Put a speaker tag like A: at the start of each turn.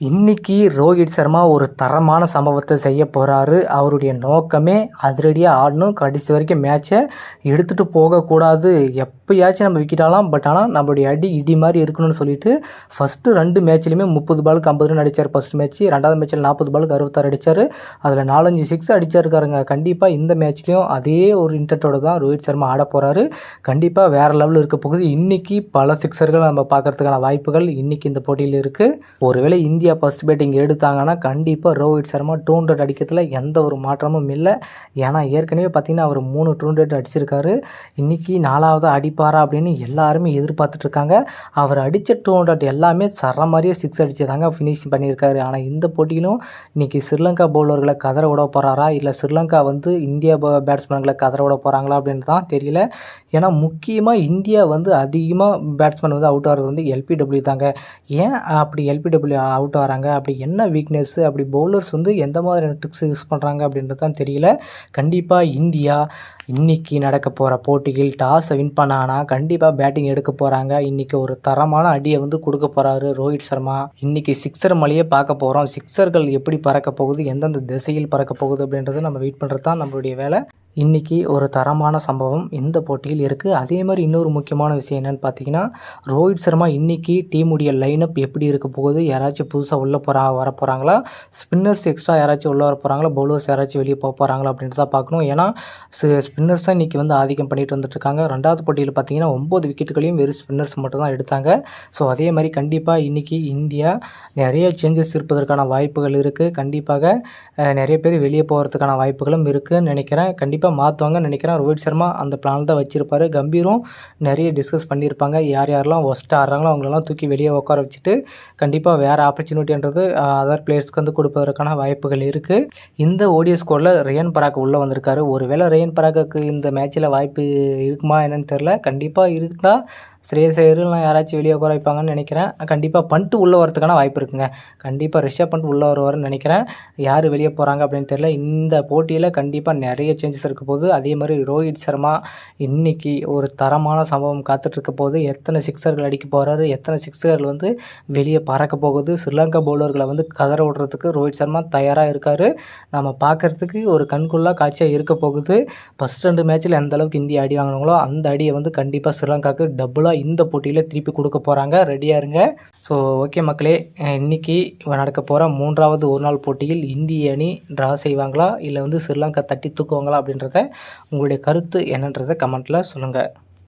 A: இன்னைக்கு ரோஹித் சர்மா ஒரு தரமான சம்பவத்தை செய்ய போகிறாரு. அவருடைய நோக்கமே அதிரடியாக ஆடணும், கடைசி வரைக்கும் மேட்சை எடுத்துகிட்டு போகக்கூடாது, எப்போயாச்சும் நம்ம விக்கெட்டாலாம், பட் ஆனால் நம்மளுடைய அடி இடி மாதிரி இருக்கணும்னு சொல்லிட்டு ஃபஸ்ட்டு 2 மேட்ச்லையுமே 30 பாலுக்கு 50 ரன் அடித்தார். ஃபஸ்ட் மேட்ச், 2வது மேட்ச்சில் 40 பாலுக்கு 66 அடித்தார். அதில் 4-5 சிக்ஸ் அடிச்சிருக்காருங்க. கண்டிப்பாக இந்த மேட்ச்லேயும் அதே ஒரு இன்டென்ட்டோட தான் ரோஹித் சர்மா ஆட போகிறாரு. கண்டிப்பாக வேறு லெவலில் இருக்க போகுது. இன்றைக்கி பல சிக்ஸர்கள் நம்ம பார்க்குறதுக்கான வாய்ப்புகள் இன்றைக்கி இந்த போட்டியில் இருக்குது. ஒருவேளை இந்தியா ஃபர்ஸ்ட் பேட்டிங் எடுத்தாங்கன்னா கண்டிப்பாக ரோஹித் சர்மா 200 அடிக்கிறதுல எந்த ஒரு மாற்றமும் இல்லை. ஏன்னா ஏற்கனவே பார்த்திங்கன்னா அவர் 3 200 அடிச்சிருக்காரு. இன்றைக்கி 4வது அடிப்பாரா அப்படின்னு எல்லாருமே எதிர்பார்த்துட்ருக்காங்க. அவர் அடித்த 200 எல்லாமே சர மாதிரியே சிக்ஸ் அடிச்சதாங்க ஃபினிஷிங் பண்ணியிருக்காரு. ஆனால் இந்த போட்டியிலும் இன்றைக்கி ஸ்ரீலங்கா பவுலர்களை கதற விட போகிறாரா, இல்லை ஸ்ரீலங்கா இந்தியா பேட்ஸ்மேன்களை கதற விட போகிறாங்களா அப்படின்னு தான் தெரியல. ஏன்னா முக்கியமாக இந்தியா அதிகமாக பேட்ஸ்மேன் அவுட் ஆகிறது எல்பிடபிள்யூ தாங்க. ஏன் அப்படி எல்பிடபிள்யூ அவுட் வராங்க, அப்படி என்ன வீக்னஸ்ஸு, அப்படி பவுலர்ஸ் எந்த மாதிரியான ட்ரிக்ஸ் யூஸ் பண்ணுறாங்க அப்படின்றது தான் தெரியல. கண்டிப்பாக இந்தியா இன்றைக்கி நடக்க போகிற போட்டியில் டாஸை வின் பண்ணாங்கன்னா கண்டிப்பாக பேட்டிங் எடுக்க போகிறாங்க. இன்றைக்கி ஒரு தரமான அடியை கொடுக்க போகிறாரு ரோஹித் சர்மா. இன்றைக்கி சிக்ஸர் மலையே பார்க்க போகிறோம். சிக்ஸர்கள் எப்படி பறக்க போகுது, எந்தெந்த திசையில் பறக்க போகுது அப்படின்றத நம்ம வெயிட் பண்ணுறது தான் நம்மளுடைய வேலை. இன்றைக்கி ஒரு தரமான சம்பவம் இந்த போட்டியில் இருக்குது. அதே மாதிரி இன்னொரு முக்கியமான விஷயம் என்னென்னு பார்த்தீங்கன்னா, ரோஹித் சர்மா இன்றைக்கி டீமுடைய லைனப் எப்படி இருக்க போகுது, யாராச்சும் புதுசாக உள்ளே வர போகிறாங்களா, ஸ்பின்னர்ஸ் எக்ஸ்ட்ரா யாராச்சும் உள்ளே வர போகிறாங்களா, பவுலர்ஸ் யாராச்சும் வெளியே போக போகிறாங்களா அப்படின்ட்டு தான் பார்க்கணும். ஏன்னா ஸ்பின்னர்ஸ் தான் இன்றைக்கி ஆதிக்கம் பண்ணிட்டு வந்துட்டுருக்காங்க. 2வது போட்டியில் பார்த்தீங்கன்னா 9 விக்கெட்டுகளையும் வெறும் ஸ்பின்னர்ஸ் மட்டும் தான் எடுத்தாங்க. ஸோ அதே மாதிரி கண்டிப்பாக இன்றைக்கி இந்தியா நிறைய சேஞ்சஸ் இருப்பதற்கான வாய்ப்புகள் இருக்குது. கண்டிப்பாக நிறைய பேர் வெளியே போகிறதுக்கான வாய்ப்புகளும் இருக்குதுன்னு நினைக்கிறேன். கண்டிப்பாக மாற்றுவாங்கன்னு நினைக்கிறேன். ரோஹித் சர்மா அந்த பிளான் தான் வச்சுருப்பாரு. கம்பீரும் நிறைய டிஸ்கஸ் பண்ணியிருப்பாங்க. யாரெல்லாம் ஒஸ்ட்டாக ஆடுறாங்களோ அவங்களெல்லாம் தூக்கி வெளியே உட்கார வச்சுட்டு கண்டிப்பாக வேறு ஆப்பர்ச்சுனிட்டின்றது அதர் பிளேயர்ஸ்க்கு கொடுப்பதற்கான வாய்ப்புகள் இருக்குது. இந்த ஓடிஐ ஸ்கோரில் ரியான் பராக் உள்ளே வந்திருக்காரு. ஒருவேளை ரியான் பராக்கு இந்த மேட்ச்சில் வாய்ப்பு இருக்குமா என்னன்னு தெரில. கண்டிப்பாக இருந்தால் ஸ்ரேயஸ் ஐயர்லாம் யாராச்சும் வெளியே உட்கார வைப்பாங்கன்னு நினைக்கிறேன். கண்டிப்பாக பண்ட்டு உள்ளே வரதுக்கான வாய்ப்பு இருக்குங்க. கண்டிப்பாக ரிஷப் பண்ட் உள்ளே வருவார்னு நினைக்கிறேன். யார் வெளியே போகிறாங்க அப்படின்னு தெரியல. இந்த போட்டியில் கண்டிப்பாக நிறைய சேஞ்சஸ் இருக்க போகுது. அதே மாதிரி ரோஹித் சர்மா இன்றைக்கி ஒரு தரமான சம்பவம் காத்துட்ருக்க போகுது. எத்தனை சிக்ஸர்கள் அடிக்க போகிறாரு, எத்தனை சிக்ஸர்கள் வெளியே பறக்க போகுது, ஸ்ரீலங்கா பவுலர்களை கதற விடுறதுக்கு ரோஹித் சர்மா தயாராக இருக்கார். நம்ம பார்க்குறதுக்கு ஒரு கண்கொள்ளா காட்சியாக இருக்க போகுது. ஃபஸ்ட் 2 மேட்ச்சில் எந்த அளவுக்கு இந்தியா அடி வாங்கினாங்களோ அந்த அடியை கண்டிப்பாக ஸ்ரீலங்காவுக்கு டபுளாக இந்த போட்டியில் திருப்பி கொடுக்க போகிறாங்க. ரெடியாக இருங்க. ஸோ ஓகே மக்களே, இன்றைக்கி நடக்க போகிற 3வது ஒரு நாள் போட்டியில் இந்திய அணி ட்ரா செய்வாங்களா, இல்லை ஸ்ரீலங்கா தட்டி தூக்குவாங்களா அப்படின்றத உங்களுடைய கருத்து என்னன்றதை கமெண்ட்டில் சொல்லுங்கள்.